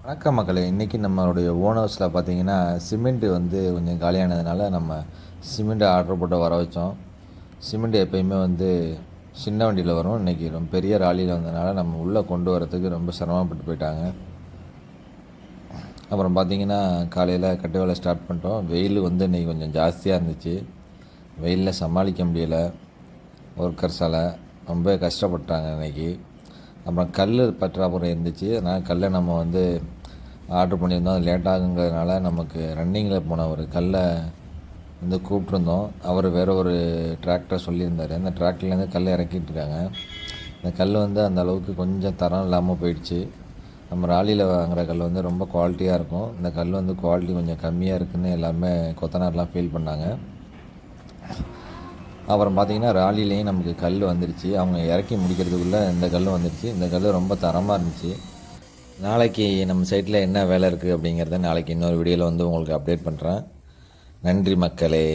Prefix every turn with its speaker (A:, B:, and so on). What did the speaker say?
A: வணக்கம் மக்களே. இன்றைக்கி நம்மளுடைய ஓனர்ஸில் பார்த்தீங்கன்னா சிமெண்ட்டு வந்து கொஞ்சம் காலியானதுனால நம்ம சிமெண்ட்டு ஆர்டர் போட்டு வர வச்சோம். சிமெண்ட் எப்பயுமே வந்து சின்ன வண்டியில் வரும். இன்றைக்கி ரொம்ப பெரிய ராலியில் வந்ததுனால நம்ம உள்ளே கொண்டு வரதுக்கு ரொம்ப சிரமப்பட்டு போயிட்டாங்க. அப்புறம் பார்த்திங்கன்னா காலையில் கட்டு வேலை ஸ்டார்ட் பண்ணிட்டோம். வெயில் வந்து இன்றைக்கி கொஞ்சம் ஜாஸ்தியாக இருந்துச்சு. வெயிலில் சமாளிக்க முடியலை. ஒர்க்கர்ஸால் ரொம்ப கஷ்டப்பட்டாங்க இன்றைக்கி. அப்புறம் கல் பற்றாக்குறை இருந்துச்சு. அதனால் கல்லை நம்ம வந்து ஆர்டர் பண்ணியிருந்தோம். அது லேட்டாகுங்கிறதுனால நமக்கு ரன்னிங்கில் போன ஒரு கல்லை வந்து கூப்பிட்ருந்தோம். அவர் வேறு ஒரு டிராக்டர் சொல்லியிருந்தார். அந்த டிராக்டர்லேருந்து கல்லை இறக்கிட்டுருக்காங்க. இந்த கல் வந்து அந்த அளவுக்கு கொஞ்சம் தரம் இல்லாமல் போயிடுச்சு. நம்ம ராலியில் வாங்குகிற கல் வந்து ரொம்ப குவாலிட்டியாக இருக்கும். இந்த கல் வந்து குவாலிட்டி கொஞ்சம் கம்மியாக இருக்குதுன்னு எல்லாமே கொத்தனார்லாம் ஃபீல் பண்ணாங்க. அப்புறம் பார்த்திங்கன்னா ராலிலேயும் நமக்கு கல் வந்துருச்சு. அவங்க இறக்கி முடிக்கிறதுக்குள்ளே இந்த கல் வந்துருச்சு. இந்த கல் ரொம்ப தரமாக இருந்துச்சு. நாளைக்கு நம்ம சைட்டில் என்ன வேலை இருக்குது அப்படிங்கிறத நாளைக்கு இன்னொரு வீடியோவில் வந்து உங்களுக்கு அப்டேட் பண்ணுறேன். நன்றி மக்களே.